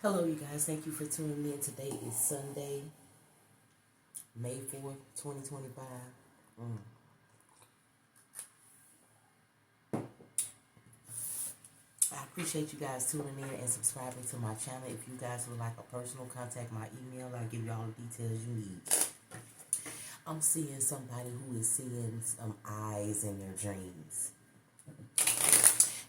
Hello, you guys. Thank you for tuning in. Today is Sunday, May 4th, 2025. Mm. I appreciate you guys tuning in and subscribing to my channel. If you guys would like a personal contact, my email, I'll give you all the details you need. I'm seeing somebody who is seeing some eyes in their dreams.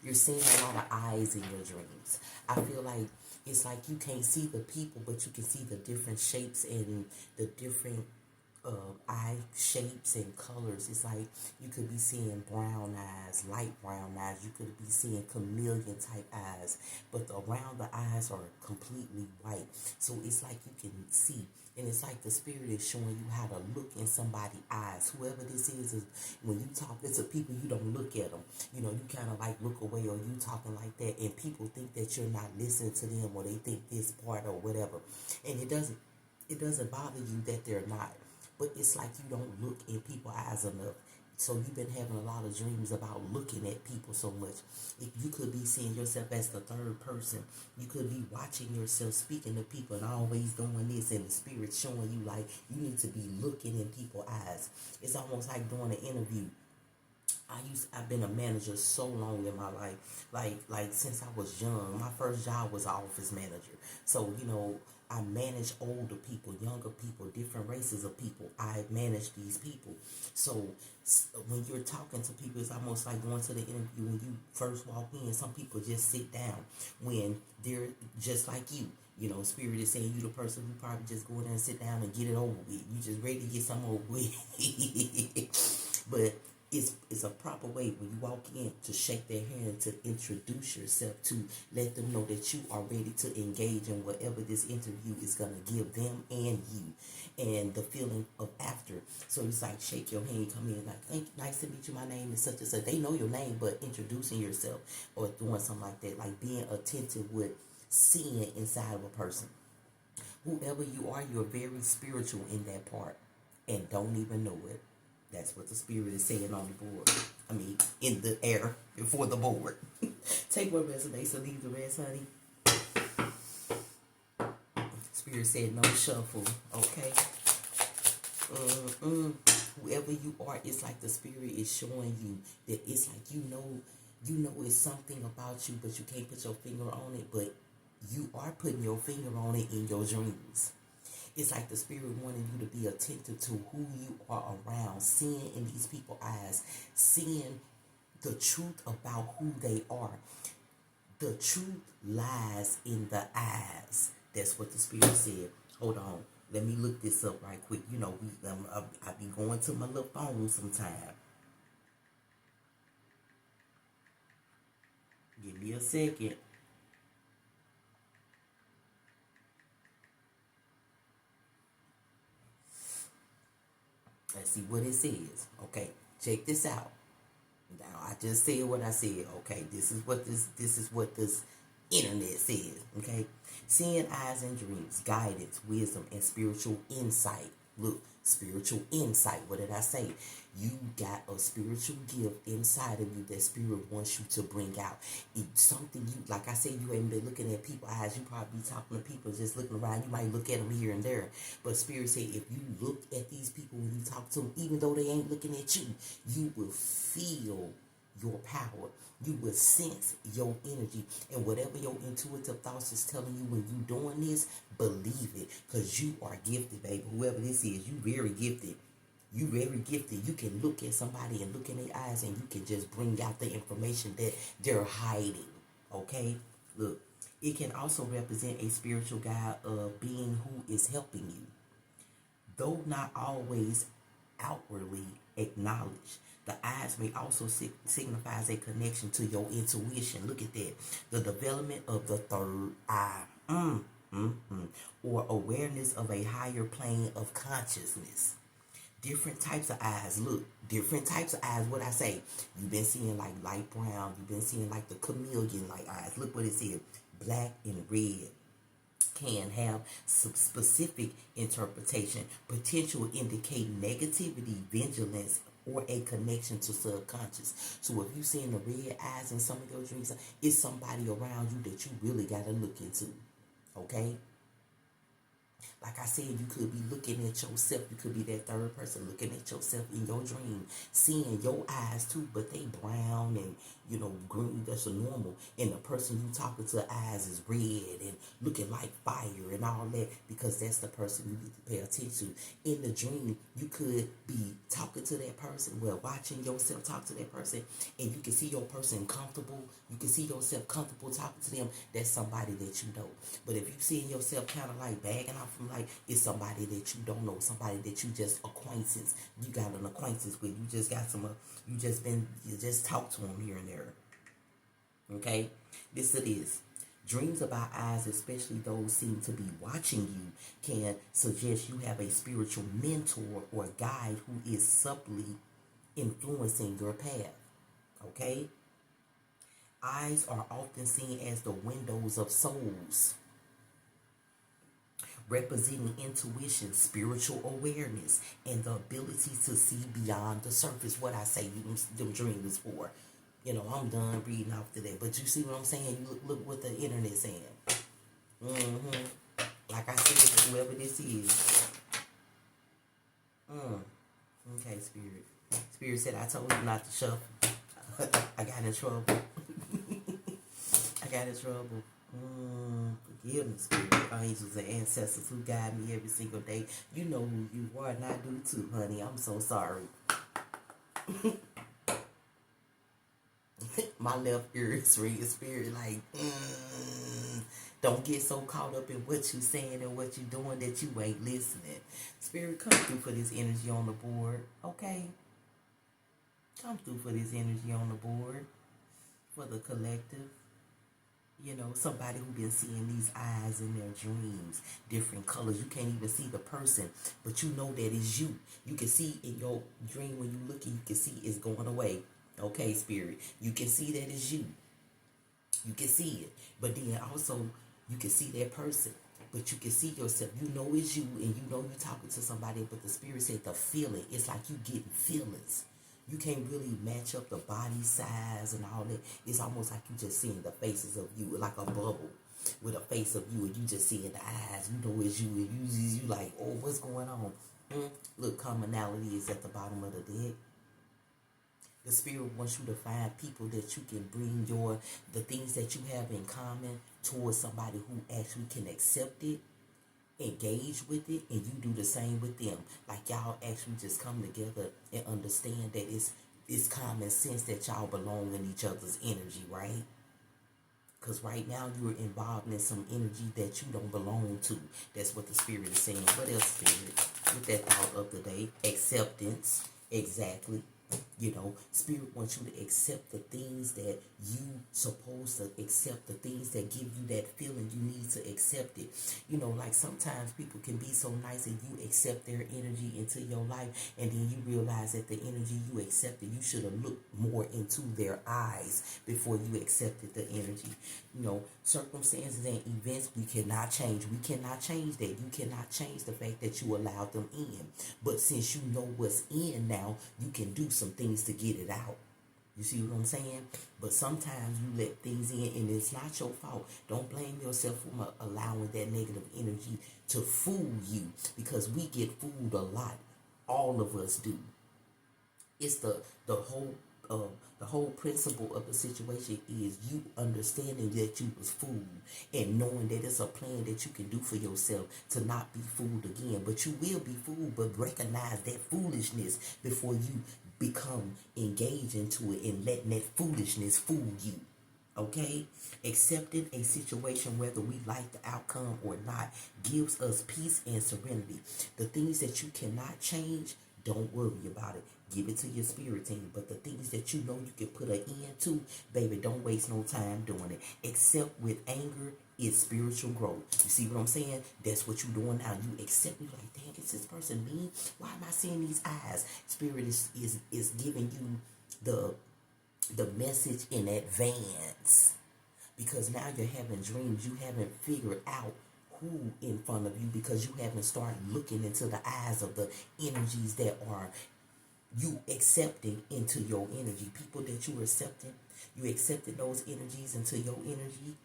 You're seeing a lot of eyes in your dreams. I feel like it's like you can't see the people, but you can see the different shapes and the different eye shapes and colors. It's like you could be seeing brown eyes, light brown eyes. You could be seeing chameleon type eyes, but around the eyes are completely white. So it's like you can see, and it's like the spirit is showing you how to look in somebody's eyes. Whoever this is when you talking to people, you don't look at them. You know, you kind of like look away, or you talking like that, and people think that you're not listening to them, or they think this part or whatever, and it doesn't bother you that they're not, but it's like you don't look in people's eyes enough. So you've been having a lot of dreams about looking at people so much. If you could be seeing yourself as the third person, you could be watching yourself speaking to people and always doing this, and the spirit showing you like you need to be looking in people's eyes. It's almost like doing an interview. I've been a manager so long in my life, like since I was young. My first job was an office manager. So I manage older people, younger people, different races of people. I manage these people. So when you're talking to people, it's almost like going to the interview. When you first walk in, some people just sit down when they're just like you. Spirit is saying you the person who probably just go in there and sit down and get it over with. You just ready to get some over with. But it's a proper way when you walk in to shake their hand, to introduce yourself, to let them know that you are ready to engage in whatever this interview is going to give them and you, and the feeling of after. So it's like shake your hand, come in like, thank you, nice to meet you, my name is such and such. They know your name, but introducing yourself or doing something like that, like being attentive with seeing inside of a person. Whoever you are, you're very spiritual in that part and don't even know it. That's what the spirit is saying on the board. I mean, in the air before the board. Take what resonates and leave the rest, honey. Spirit said no shuffle, okay? Whoever you are, it's like the spirit is showing you that it's like you know it's something about you, but you can't put your finger on it, but you are putting your finger on it in your dreams. It's like the spirit wanting you to be attentive to who you are around, seeing in these people's eyes, seeing the truth about who they are. The truth lies in the eyes. That's what the spirit said. Hold on. Let me look this up right quick. I be going to my little phone sometime. Give me a second. Let's see what it says. Okay, check this out. Now I just said what I said. Okay, this is what this internet says. Okay, seeing eyes and dreams, guidance, wisdom, and spiritual insight. Look, spiritual insight. What did I say? You got a spiritual gift inside of you that spirit wants you to bring out. It's something you, like I said, you ain't been looking at people's eyes. You probably be talking to people, just looking around. You might look at them here and there. But spirit say if you look at these people when you talk to them, even though they ain't looking at you, you will feel your power. You will sense your energy, and whatever your intuitive thoughts is telling you when you doing this, believe it, because you are gifted, baby. Whoever this is, you very gifted. You very gifted. You can look at somebody and look in their eyes, and you can just bring out the information that they're hiding. Okay, look. It can also represent a spiritual guide of being who is helping you, though not always outwardly acknowledged. The eyes may also signifies a connection to your intuition. Look at that. The development of the third eye. Or awareness of a higher plane of consciousness. Different types of eyes. Look, different types of eyes. What I say, you've been seeing like light brown. You've been seeing like the chameleon like eyes. Look what it said. Black and red can have some specific interpretation. Potential indicate negativity, vigilance, or a connection to subconscious. So if you seeing the red eyes in some of your dreams, it's somebody around you that you really got to look into. Okay? Like I said, you could be looking at yourself. You could be that third person looking at yourself in your dream, seeing your eyes too, but they brown and, green. That's a normal. And the person you talking to eyes is red and looking like fire and all that, because that's the person you need to pay attention to. In the dream, you could be talking to that person, well, watching yourself talk to that person, and you can see your person comfortable. You can see yourself comfortable talking to them. That's somebody that you know. But if you seeing yourself kind of like bagging off from, like, it's somebody that you don't know, somebody that you just acquaintance. You got an acquaintance with. You just got some. You just talk to them here and there. Okay, this it is. Dreams about eyes, especially those seen to be watching you, can suggest you have a spiritual mentor or guide who is subtly influencing your path. Okay, eyes are often seen as the windows of souls, representing intuition, spiritual awareness, and the ability to see beyond the surface. What I say, them dreams for. I'm done reading off to that. But you see what I'm saying? You look what the internet saying. Like I said, whoever this is. Okay, Spirit. Spirit said, I told you not to shuffle. I got in trouble. I got in trouble. Forgive me, Spirit. Angels and ancestors who guide me every single day. You know who you are, and I do too, honey. I'm so sorry. My left ear is ringing, Spirit, like, don't get so caught up in what you saying and what you doing that you ain't listening. Spirit, come through for this energy on the board, okay? Come through for this energy on the board, for the collective. Somebody who been seeing these eyes in their dreams, different colors. You can't even see the person, but you know that it's you. You can see in your dream when you look, you can see it's going away. Okay, Spirit. You can see that it's you. You can see it. But then also, you can see that person. But you can see yourself. You know it's you, and you know you're talking to somebody, but the Spirit said the feeling. It's like you getting feelings. You can't really match up the body size and all that. It's almost like you just seeing the faces of you, like a bubble with a face of you, and you just seeing the eyes. You know it's you, and you like, oh, what's going on? Look, commonality is at the bottom of the deck. The Spirit wants you to find people that you can bring the things that you have in common towards somebody who actually can accept it, engage with it, and you do the same with them. Like y'all actually just come together and understand that it's common sense that y'all belong in each other's energy, right? Because right now you're involved in some energy that you don't belong to. That's what the Spirit is saying. What else, Spirit? With that thought of the day, acceptance. Exactly. Spirit wants you to accept the things that you supposed to accept, the things that give you that feeling you need to accept it. Like sometimes people can be so nice and you accept their energy into your life, and then you realize that the energy you accepted, you should have looked more into their eyes before you accepted the energy. Circumstances and events we cannot change. We cannot change that. You cannot change the fact that you allowed them in. But since you know what's in now, you can do some things to get it out. You see what I'm saying? But sometimes you let things in and it's not your fault. Don't blame yourself for allowing that negative energy to fool you, because we get fooled a lot. All of us do. It's the whole principle of the situation is you understanding that you was fooled and knowing that it's a plan that you can do for yourself to not be fooled again. But you will be fooled, but recognize that foolishness before you become engaged into it and letting that foolishness fool you. Okay? Accepting a situation, whether we like the outcome or not, gives us peace and serenity. The things that you cannot change, don't worry about it. Give it to your spirit team. But the things that you know you can put an end to, baby, don't waste no time doing it. Except with anger is spiritual growth. You see what I'm saying? That's what you're doing now. You accept me like, damn, is this person mean? Why am I seeing these eyes? Spirit is giving you the message in advance. Because now you're having dreams. You haven't figured out who in front of you, because you haven't started looking into the eyes of the energies that are you accepting into your energy. People that you are accepting, you accepted those energies into your energy.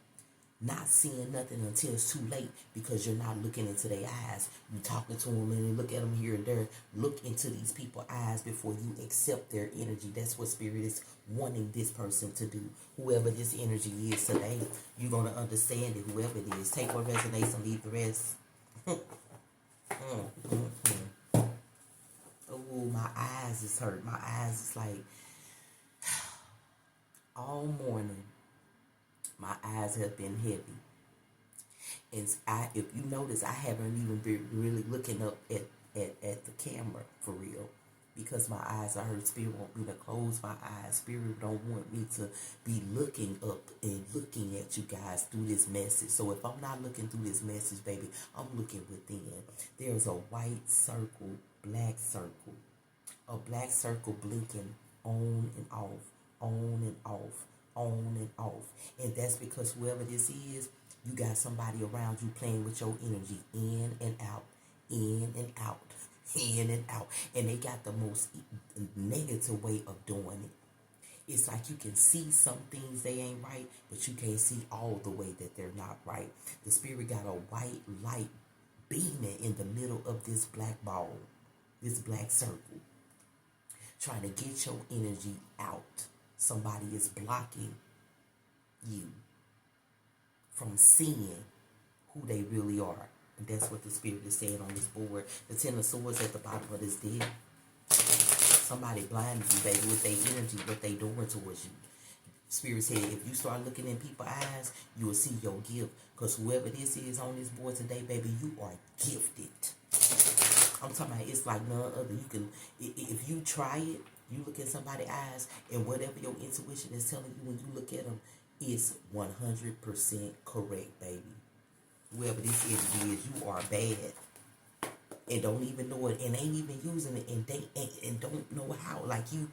not seeing nothing until it's too late because you're not looking into their eyes. You talking to them and you look at them here and there. Look into these people's eyes before you accept their energy. That's what Spirit is wanting this person to do. Whoever this energy is today, you're going to understand it. Whoever it is, take what resonates and leave the rest. Oh, my eyes is hurt. My eyes is like, all morning, my eyes have been heavy. And if you notice, I haven't even been really looking up at the camera for real, because my eyes are hurt. Spirit want me to close my eyes. Spirit don't want me to be looking up and looking at you guys through this message. So if I'm not looking through this message, baby, I'm looking within. There's a white circle, black circle. A black circle blinking on and off, on and off, on and off. And that's because whoever this is, you got somebody around you playing with your energy in and out, in and out, in and out. And they got the most negative way of doing it. It's like you can see some things they ain't right, but you can't see all the way that they're not right. The Spirit got a white light beaming in the middle of this black ball, this black circle, trying to get your energy out. Somebody is blocking you from seeing who they really are. And that's what the Spirit is saying on this board. The Ten of Swords at the bottom of this deck. Somebody blinded you, baby, with their energy, what they doing towards you. Spirit said, if you start looking in people's eyes, you will see your gift. Because whoever this is on this board today, baby, you are gifted. I'm talking about, it's like none other. You can, if you try it, you look in somebody's eyes, and whatever your intuition is telling you when you look at them is 100% correct, baby. Whoever this energy is, you are bad, and don't even know it, and ain't even using it, and don't know how. Like you,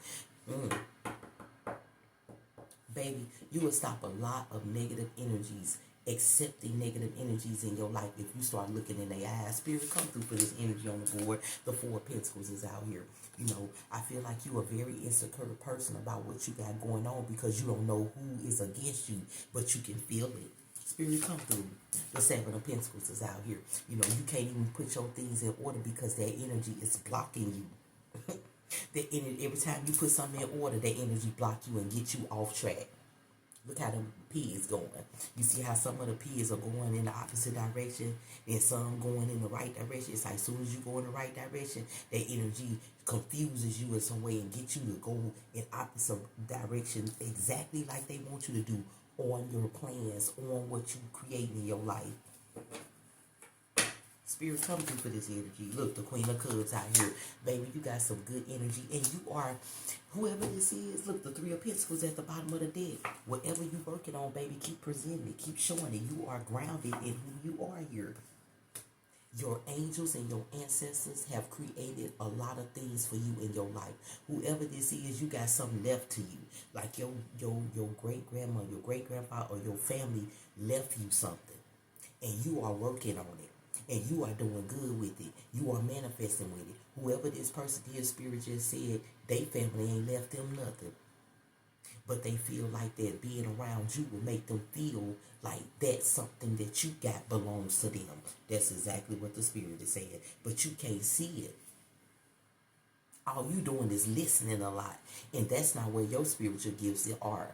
baby, you will stop a lot of negative energies, accepting negative energies in your life if you start looking in their eyes. Spirit, come through for this energy on the board. The Four of Pentacles is out here. You know, I feel like you're a very insecure person about what you got going on because you don't know who is against you, but you can feel it. Spirit, come through. The Seven of Pentacles is out here. You know, you can't even put your things in order because that energy is blocking you. Every time you put something in order, that energy block you and get you off track. Look how the P is going. You see how some of the P's are going in the opposite direction and some going in the right direction. It's like as soon as you go in the right direction, that energy confuses you in some way and gets you to go in opposite direction exactly like they want you to do on your plans, on what you create in your life. Spirit, come through for this energy. Look, the Queen of Cups out here. Baby, you got some good energy. And you are, whoever this is, look, the Three of Pentacles at the bottom of the deck. Whatever you're working on, baby, keep presenting it. Keep showing it. You are grounded in who you are here. Your angels and your ancestors have created a lot of things for you in your life. Whoever this is, you got something left to you. Like your great-grandma, your great-grandfather, or your family left you something. And you are working on it. And you are doing good with it. You are manifesting with it. Whoever this person is, Spirit just said, they family ain't left them nothing. But they feel like that being around you will make them feel like that's something that you got belongs to them. That's exactly what the Spirit is saying. But you can't see it. All you doing is listening a lot. And that's not where your spiritual gifts are.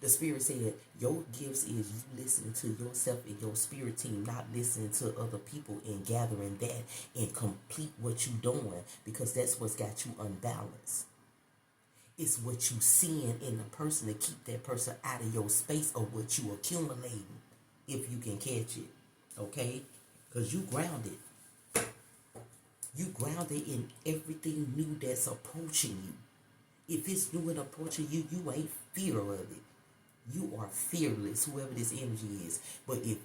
The Spirit said your gifts is you listening to yourself and your spirit team, not listening to other people and gathering that and complete what you doing, because that's what's got you unbalanced. It's what you seeing in the person to keep that person out of your space of what you accumulating, if you can catch it. Okay? Because you grounded. You grounded in everything new that's approaching you. If it's new and approaching you, you ain't fear of it. You are fearless, whoever this energy is. But if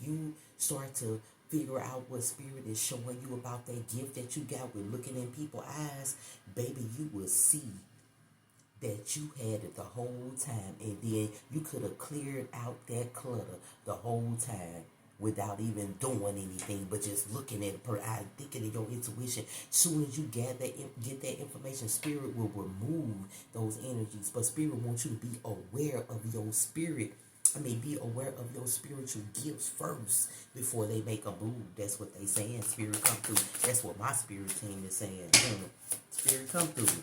you start to figure out what Spirit is showing you about that gift that you got with looking in people's eyes, baby, you will see that you had it the whole time. And then you could have cleared out that clutter the whole time without even doing anything, but just looking at it per eye, thinking in your intuition. Soon as you get that information, Spirit will remove those energies. But Spirit wants you to be aware of your spirit Be aware of your spiritual gifts first before they make a move. That's what they saying. Spirit come through. That's what my spirit team is saying. Spirit come through.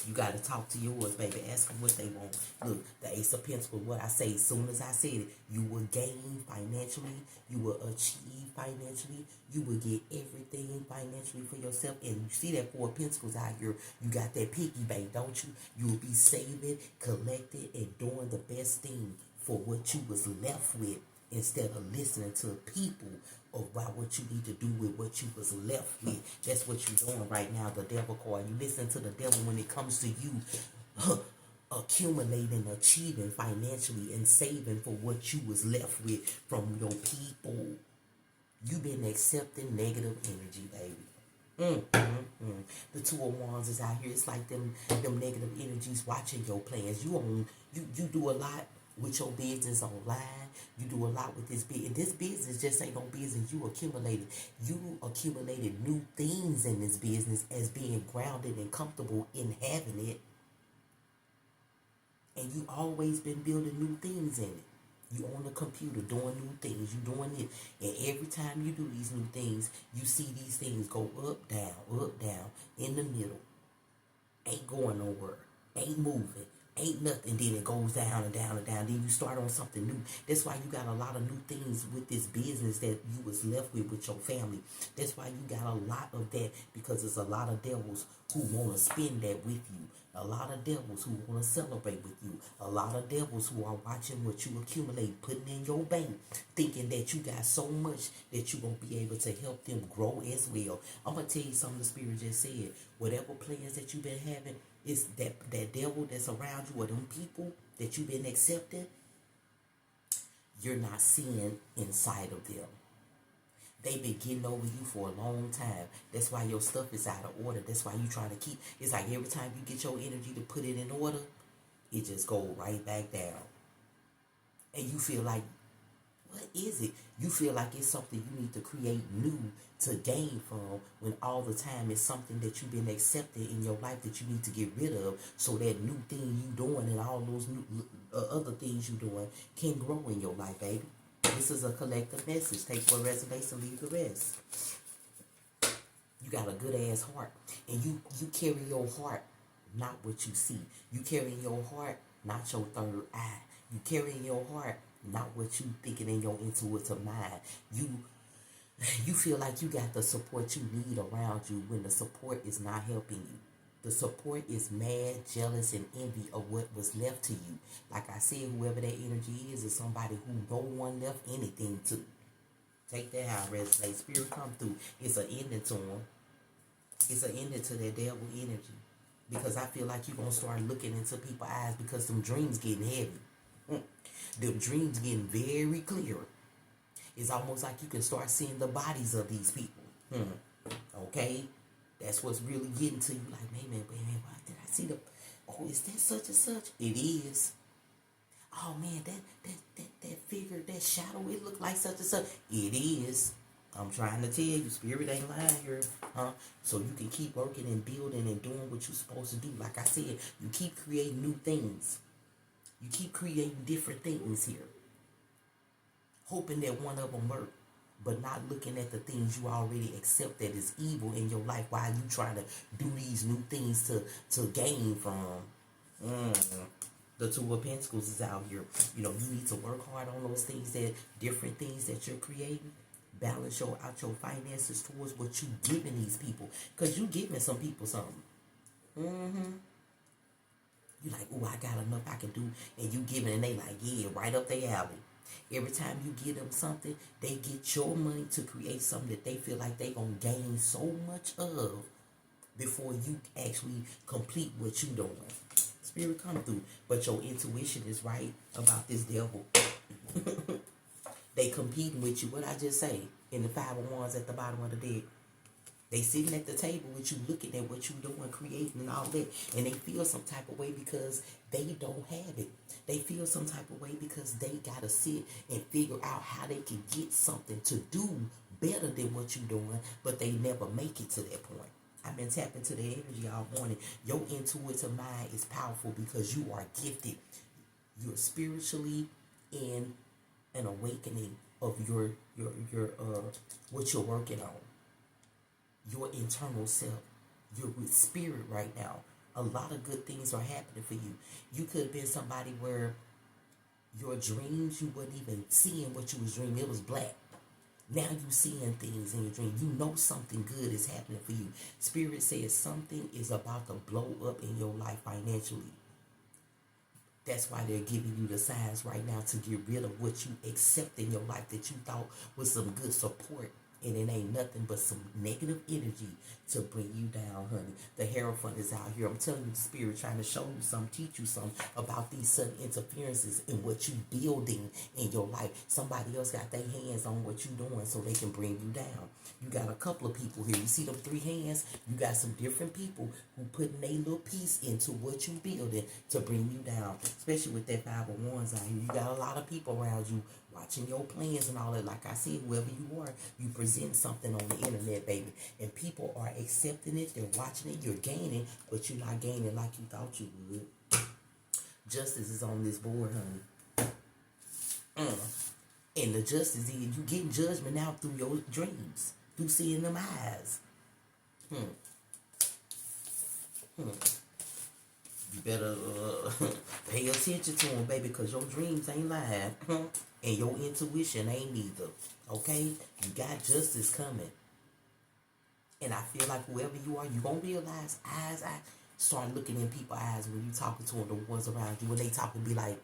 You got to talk to yours, baby. Ask them what they want. Look, the Ace of Pentacles, what I say, as soon as I said it, you will gain financially. You will achieve financially. You will get everything financially for yourself. And you see that Four of Pentacles out here. You got that piggy bank, don't you? You will be saving, collecting, and doing the best thing for what you was left with, instead of listening to people about what you need to do with what you was left with. That's what you're doing right now, the devil card. You listen to the devil when it comes to you accumulating, achieving financially, and saving for what you was left with from your people. You've been accepting negative energy, baby. The Two of Wands is out here. It's like them negative energies watching your plans. You do a lot with your business online. You do a lot with this business. This business just ain't no business. You accumulated new things in this business as being grounded and comfortable in having it. And you always been building new things in it. You on the computer doing new things. You doing it. And every time you do these new things, you see these things go up, down, in the middle. Ain't going nowhere. Ain't moving. Ain't nothing. Then it goes down and down and down. Then you start on something new. That's why you got a lot of new things with this business that you was left with your family. That's why you got a lot of that, because there's a lot of devils who want to spend that with you. A lot of devils who want to celebrate with you. A lot of devils who are watching what you accumulate, putting in your bank, thinking that you got so much that you won't be able to help them grow as well. I'm going to tell you something the Spirit just said. Whatever plans that you've been having, is that devil that's around you, or them people that you've been accepting, you're not seeing inside of them. They've been getting over you for a long time. That's why your stuff is out of order. That's why you trying to keep. It's like every time you get your energy to put it in order, it just goes right back down. And you feel like, what is it? You feel like it's something you need to create new to gain from, when all the time it's something that you've been accepting in your life that you need to get rid of, so that new thing you doing and all those new other things you doing can grow in your life, baby. This is a collective message. Take what resonates and leave the rest. You got a good ass heart, and you carry your heart, not what you see. You carry in your heart, not your third eye. You carry in your heart, not what you thinking in your intuitive mind. You feel like you got the support you need around you, when the support is not helping you. The support is mad, jealous, and envy of what was left to you. Like I said, whoever that energy is somebody who no one left anything to. Take that how it resonates. Spirit come through. It's an ending to them. It's an ending to that devil energy. Because I feel like you're going to start looking into people's eyes, because them dreams getting heavy. Them dreams getting very clear. It's almost like you can start seeing the bodies of these people. Okay? That's what's really getting to you. Like, man, why did I see the... Oh, is that such and such? It is. Oh, man, that figure, that shadow, it looked like such and such. It is. I'm trying to tell you, Spirit ain't lying here. So you can keep working and building and doing what you're supposed to do. Like I said, you keep creating new things. You keep creating different things here, hoping that one of them work, but not looking at the things you already accept that is evil in your life, while you trying to do these new things to gain from. The Two of Pentacles is out here. You need to work hard on those things, that different things that you're creating. Balance out your finances towards what you giving these people, because you giving some people something. You like, oh, I got enough I can do, and you giving, and they like, yeah, right up their alley. Every time you give them something, they get your money to create something that they feel like they gonna gain so much of before you actually complete what you doing. Spirit come through, but your intuition is right about this devil. They competing with you. What I just say in the Five of Wands at the bottom of the deck. They sitting at the table with you, looking at what you doing, creating and all that, and they feel some type of way because they don't have it. They feel some type of way because they gotta sit and figure out how they can get something to do better than what you doing, but they never make it to that point. I've been tapping to the energy all morning. Your intuitive mind is powerful because you are gifted. You're spiritually in an awakening of your what you're working on, your internal self. You're with spirit right now. A lot of good things are happening for you. You could have been somebody where your dreams, you wasn't even seeing what you was dreaming. It was black. Now you seeing things in your dream. You know something good is happening for you. Spirit says something is about to blow up in your life financially. That's why they're giving you the signs right now to get rid of what you accept in your life that you thought was some good support. And it ain't nothing but some negative energy to bring you down, honey. The Hierophant is out here. I'm telling you, the spirit trying to show you something, teach you something about these sudden interferences in what you building in your life. Somebody else got their hands on what you doing so they can bring you down. You got a couple of people here. You see them three hands? You got some different people who putting their little piece into what you building to bring you down. Especially with that 5 of Wands out here. You got a lot of people around you watching your plans and all that. Like I said, whoever you are, you present something on the internet, baby. And people are accepting it. They're watching it. You're gaining, but you're not gaining like you thought you would. Justice is on this board, honey. And the justice is you getting judgment out through your dreams. Through seeing them eyes. You better pay attention to them, baby, because your dreams ain't lying. And your intuition ain't neither. Okay? You got justice coming. And I feel like whoever you are, you're going to realize eyes. I start looking in people's eyes when you talking to them, the ones around you. When they talk and be like,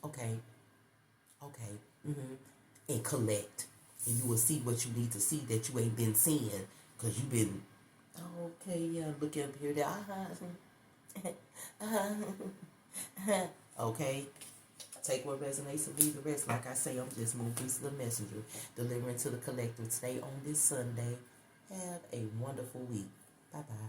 okay, and collect. And you will see what you need to see that you ain't been seeing. Because you've been, okay, yeah, look up here, there. Okay? Take what resonates and leave the rest. Like I say, I'm just Moon Priestess, the messenger, delivering to the collective today on this Sunday. Have a wonderful week. Bye-bye.